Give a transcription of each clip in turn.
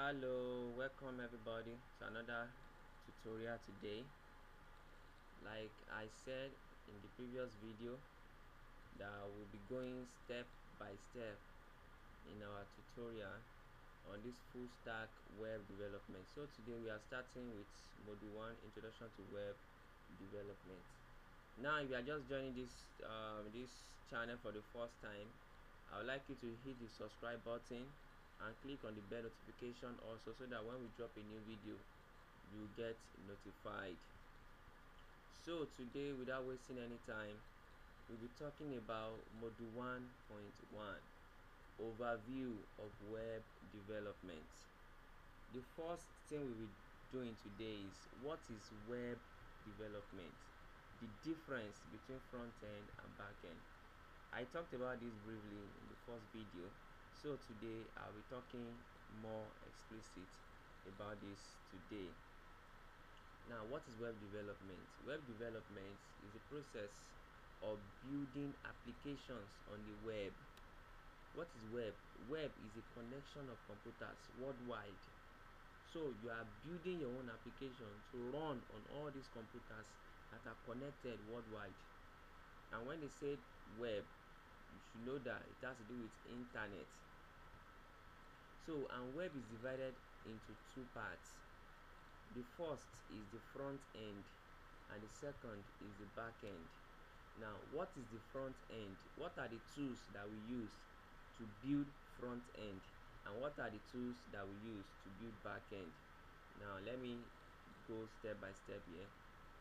Hello, welcome everybody to another tutorial today. Like I said in the previous video, that we'll be going step by step in our tutorial on this full stack web development. So today we are starting with module 1, introduction to web development. Now if you are just joining this channel for the first time, I would like you to hit the subscribe button and click on the bell notification also, so that when we drop a new video you get notified. So today, without wasting any time, we'll be talking about module 1.1, overview of web development. The first thing we'll be doing today is what is web development, the difference between front end and back end. I talked about this briefly in the first video, so today I'll be talking more explicit about this today. Now, what is web development? Web development is the process of building applications on the web. What is web? Web is a connection of computers worldwide. So you are building your own application to run on all these computers that are connected worldwide. And when they say web, you should know that it has to do with internet. So, and web is divided into two parts. The first is the front end and the second is the back end. Now, what is the front end? What are the tools that we use to build front end, and what are the tools that we use to build back end? Now let me go step by step here.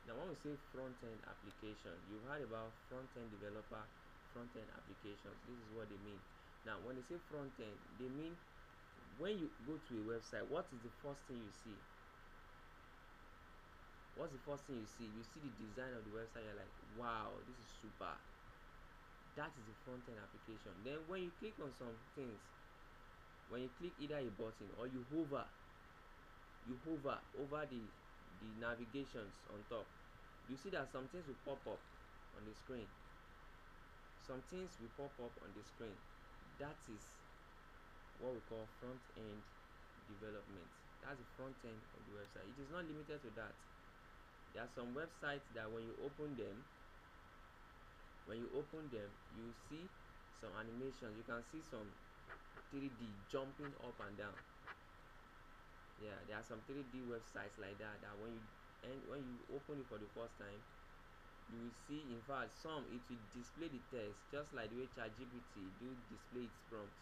Now when we say front end application, you've heard about front end developer, front end applications. This is what they mean. Now when they say front end, they mean when you go to a website, what is the first thing you see? What's the first thing you see? You see the design of the website, you're like, wow, this is super. That is the front end application. Then when you click on some things, when you click either a button or you hover over the navigations on top, you see that some things will pop up on the screen. Some things will pop up on the screen. That is what we call front end development. That's the front end of the website. It is not limited to that. There are some websites that when you open them, you see some animations. You can see some 3D jumping up and down. Yeah, there are some 3D websites like that when you open it for the first time, you will see, in fact, some it will display the text just like the way ChatGPT do display its prompt.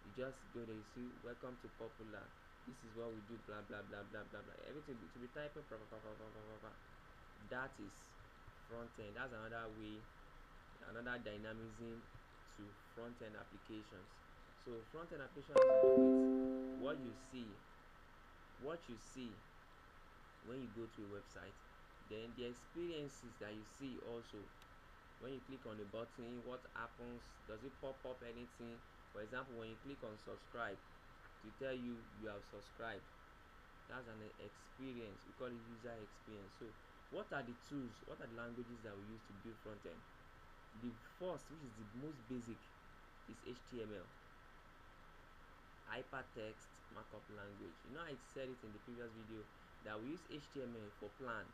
You just go there, you see, welcome to popular, this is what we do, blah blah blah blah blah blah, everything to be typing. That is front end. That's another way, another dynamism to front end applications. So front end application has to do with what you see when you go to a website, then the experiences that you see also. When you click on the button, what happens? Does it pop up anything? For example, when you click on subscribe, to tell you have subscribed. That's an experience. We call it user experience. So what are the tools, what are the languages that we use to build front end? The first, which is the most basic, is HTML, hypertext markup language. You know, I said it in the previous video that we use HTML for plan.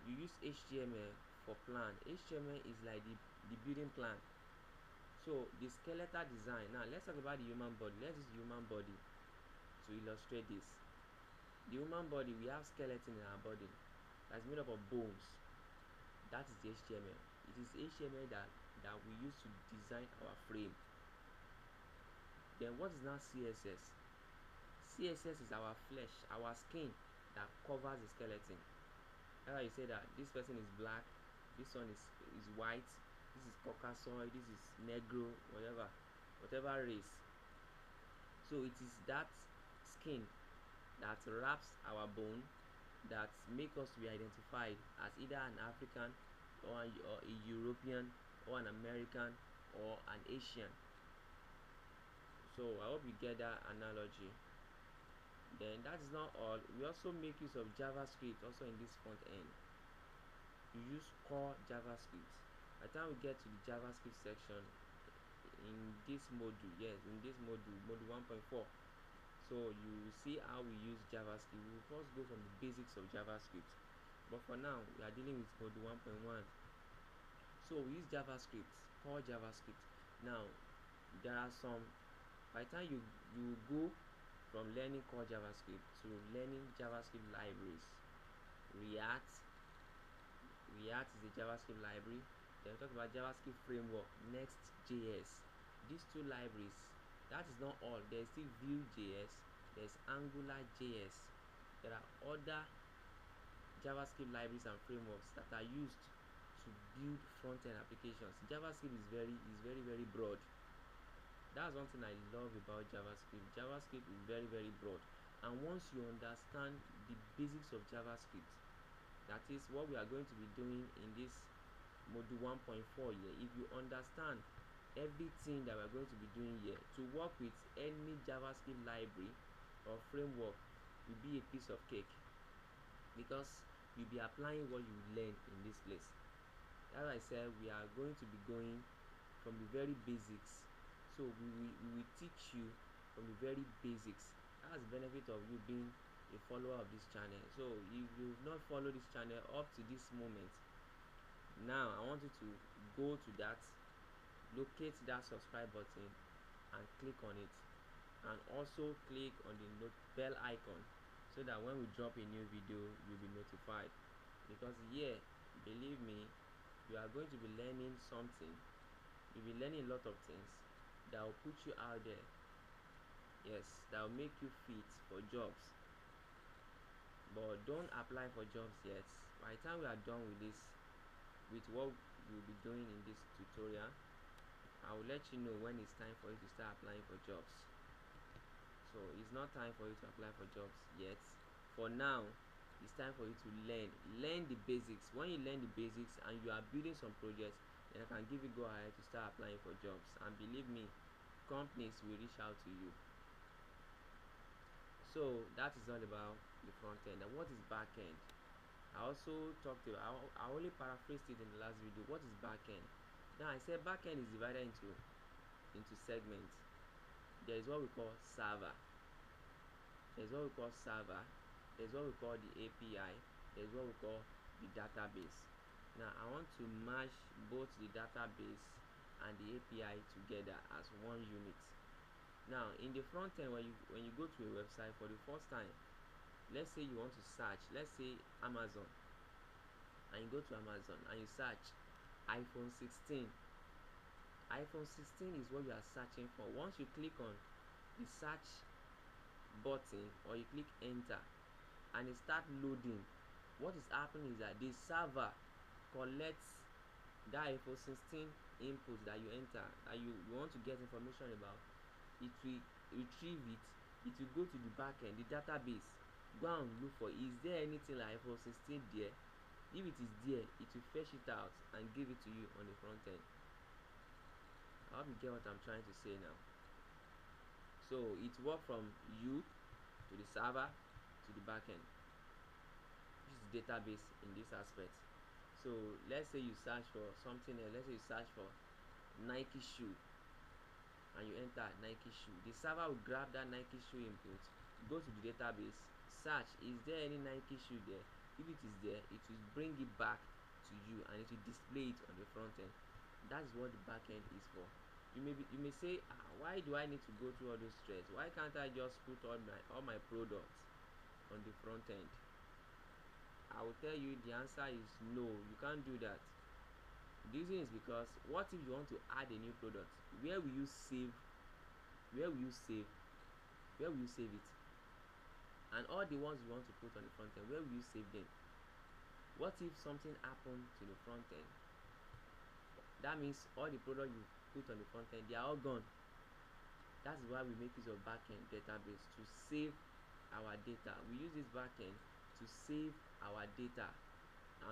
You use HTML for plan. HTML is like the building plan. So the skeletal design. Now let's talk about the human body. Let's use the human body to illustrate this. The human body, we have skeleton in our body that's made up of bones. That is the HTML. It is HTML that we use to design our frame. Then what is now CSS? CSS is our flesh, our skin that covers the skeleton. That's why you say that this person is black, this one is white, this is Caucasoid, this is Negro, whatever race. So it is that skin that wraps our bone, that make us to be identified as either an African or a European or an American or an Asian. So I hope you get that analogy. Then that is not all. We also make use of JavaScript also in this front end. You use core JavaScript. By the time we get to the JavaScript section in this module, module 1.4, So you will see how we use JavaScript. We will first go from the basics of JavaScript, but for now we are dealing with module 1.1. So we use JavaScript, core JavaScript. Now there are some, by the time you go from learning core JavaScript to learning JavaScript libraries. React is a JavaScript library. Then we talk about JavaScript framework, Next.js. These two libraries, that is not all. There is still Vue.js, there's Angular.js. There are other JavaScript libraries and frameworks that are used to build front-end applications. JavaScript is very broad. That's one thing I love about JavaScript. JavaScript is very broad, and once you understand the basics of JavaScript, that is what we are going to be doing in this module 1.4 here. If you understand everything that we are going to be doing here, to work with any JavaScript library or framework will be a piece of cake, because you'll be applying what you learn in this place. As I said, we are going to be going from the very basics. So we will teach you from the very basics. That's the benefit of you being a follower of this channel. So if you've not followed this channel up to this moment, now I want you to go to that, locate that subscribe button and click on it, and also click on the bell icon, so that when we drop a new video you'll be notified. Because here, believe me, you are going to be learning something. You'll be learning a lot of things that will put you out there. Yes, that will make you fit for jobs. But don't apply for jobs yet. By the time we are done with this, with what we'll be doing in this tutorial, I will let you know when it's time for you to start applying for jobs. So it's not time for you to apply for jobs yet. For now, it's time for you to learn the basics. When you learn the basics and you are building some projects, then I can give you go ahead to start applying for jobs. And believe me, companies will reach out to you. So that is all about the front end. And what is back end? I also talked about, I only paraphrased it in the last video. What is backend? Now I said backend is divided into segments. There is what we call server. There's what we call server. There's what we call the API. There's what we call the database. Now I want to merge both the database and the API together as one unit. Now in the front end, when you go to a website for the first time, let's say you want to search, let's say Amazon, and you go to Amazon and you search iPhone 16. iPhone 16 is what you are searching for. Once you click on the search button or you click enter and it start loading, what is happening is that the server collects that iPhone 16 input that you enter, that you want to get information about. It will retrieve it. It will go to the backend, the database, go and look for, is there anything like iPhone 16 there? If it is there, it will fetch it out and give it to you on the front end. I hope you get what I'm trying to say now. So it works from you to the server to the backend, which is database in this aspect. So let's say you search for something else. Let's say you search for Nike shoe and you enter Nike shoe. The server will grab that Nike shoe input, go to the database, search, is there any Nike shoe there? If it is there, it will bring it back to you and it will display it on the front end. That is what the back end is for. You may say, why do I need to go through all those stress? Why can't I just put all my products on the front end? I will tell you the answer is no, you can't do that. The reason is because, what if you want to add a new product? Where will you save it? And all the ones you want to put on the front end, where will you save them? What if something happened to the front end? That means all the products you put on the front end, they are all gone. That's why we make use of backend database, to save our data. We use this backend to save our data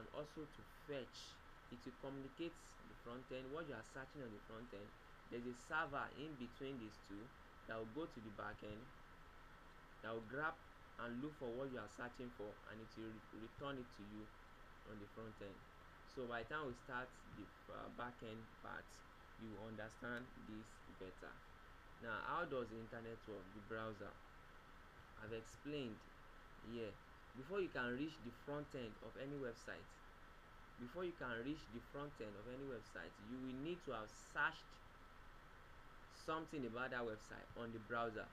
and also to fetch. It will communicate the front end, what you are searching on the front end. There's a server in between these two that will go to the back end, that will grab and look for what you are searching for, and it will return it to you on the front end. So by the time we start the back end part, you will understand this better. Now, how does the internet work? The browser. I've explained here. Before you can reach the front end of any website, you will need to have searched something about that website on the browser.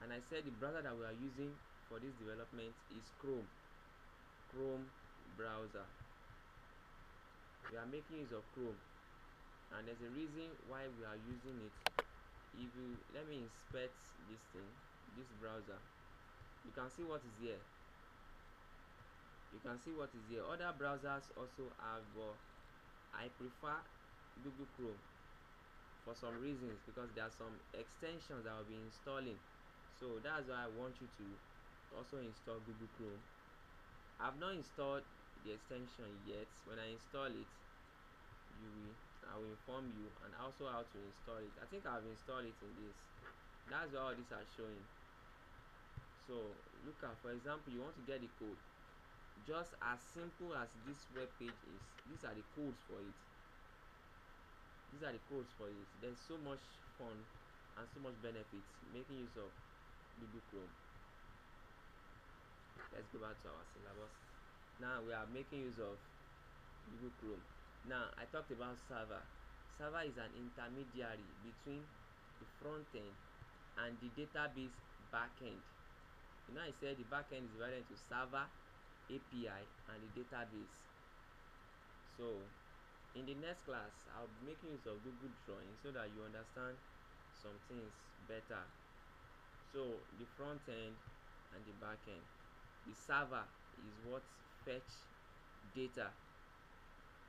And I said the browser that we are using for this development is Chrome browser. We are making use of Chrome, and there's a reason why we are using it. If you let me inspect this browser, you can see what is here. Other browsers also have, but I prefer Google Chrome for some reasons, because there are some extensions that I'll be installing. So that's why I want you to also install Google Chrome. I've not installed the extension yet. When I install it, I will inform you, and also how to install it. I think I've installed it in this. That's why all these are showing. So look at, for example, you want to get the code. Just as simple as this web page is, these are the codes for it. There's so much fun and so much benefits making use of Google Chrome. Let's go back to our syllabus. Now we are making use of Google Chrome. Now I talked about server. Server is an intermediary between the front end and the database backend. You know, I said the backend is divided into server, API, and the database. So in the next class, I'll be making use of Google Drawing so that you understand some things better. So the front end and the back end. The server is what fetch data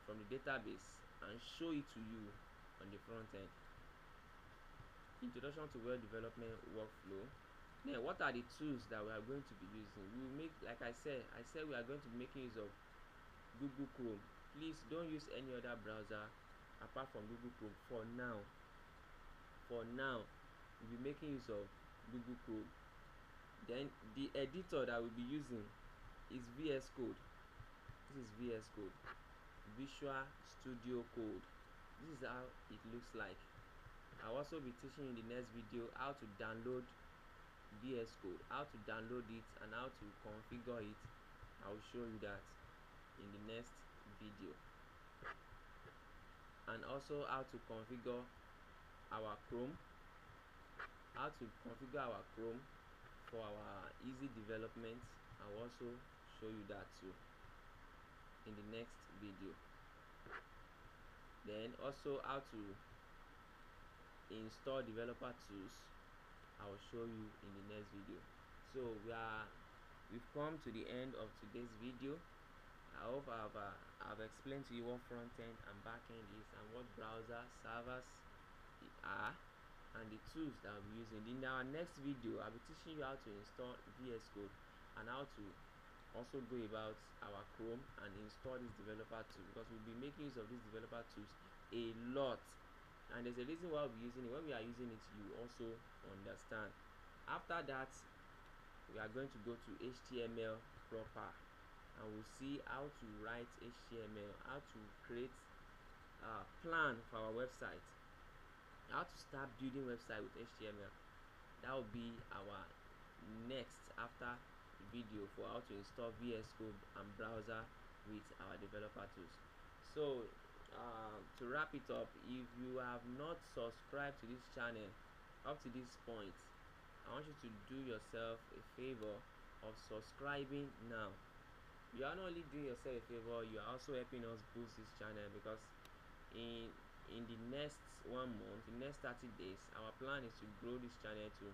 from the database and show it to you on the front end. Introduction to web development workflow. Then what are the tools that we are going to be using? We will make, like I said we are going to be making use of Google Chrome. Please don't use any other browser apart from Google Chrome for now. We'll be making use of Google Chrome. Then the editor that we'll be using is VS Code. This is VS Code, Visual Studio Code. This is how it looks like. I'll also be teaching in the next video how to download VS Code, how to download it, and how to configure it. I will show you that in the next video. And also how to configure our Chrome, for our easy development. I will also show you that too in the next video. Then also how to install developer tools, I will show you in the next video. So we've come to the end of today's video. I hope I've explained to you what frontend and backend is, and what browser servers are, and the tools that I'll be using. In our next video, I'll be teaching you how to install VS Code and how to also go about our Chrome and install this developer tool, because we'll be making use of these developer tools a lot, and there's a reason why we'll be using it. When we are using it, you also understand. After that, we are going to go to HTML proper, and we'll see how to write HTML, how to create a plan for our website, how to start building website with HTML. That will be our next after the video for how to install VS Code and browser with our developer tools. So to wrap it up, if you have not subscribed to this channel up to this point, I want you to do yourself a favor of subscribing now. You are not only doing yourself a favor, you are also helping us boost this channel, because in the next 1 month, in the next 30 days, our plan is to grow this channel to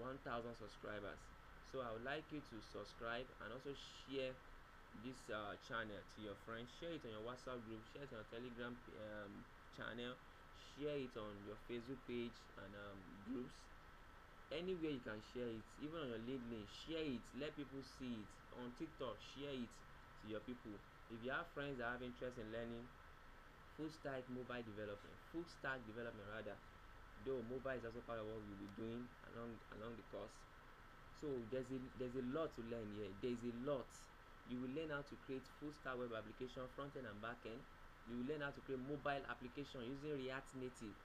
1,000 subscribers. So I would like you to subscribe and also share this channel to your friends. Share it on your WhatsApp group, share it on your Telegram channel, share it on your Facebook page and groups. Anywhere you can share it, even on your LinkedIn, share it, let people see it. On TikTok, share it to your people. If you have friends that have interest in learning FullStack development rather, though mobile is also part of what we'll be doing along the course. So there's a lot to learn here. There's a lot. You will learn how to create full-stack web application, front-end and back-end. You will learn how to create mobile application using React Native.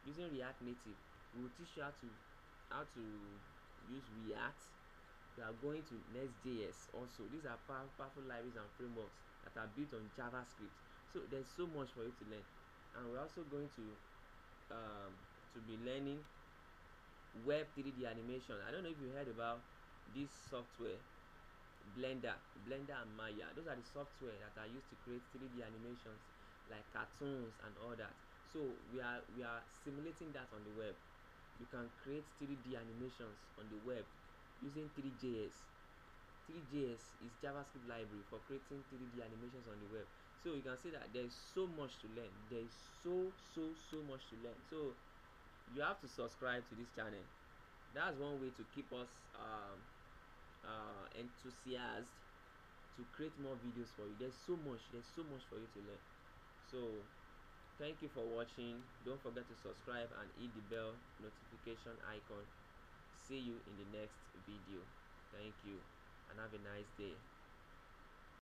We will teach you how to use React. We are going to Next.js also. These are powerful libraries and frameworks that are built on JavaScript. So there's so much for you to learn. And we're also going to be learning web 3D animation. I don't know if you heard about this software, Blender and Maya. Those are the software that are used to create 3D animations like cartoons and all that. So we are simulating that on the web. You can create 3D animations on the web using 3JS. 3JS is JavaScript library for creating 3D animations on the web. So you can see that there is so much to learn. There is so much to learn. So you have to subscribe to this channel. That's one way to keep us enthusiastic to create more videos for you. There's so much for you to learn. So thank you for watching. Don't forget to subscribe and hit the bell notification icon. See you in the next video. Thank you and have a nice day.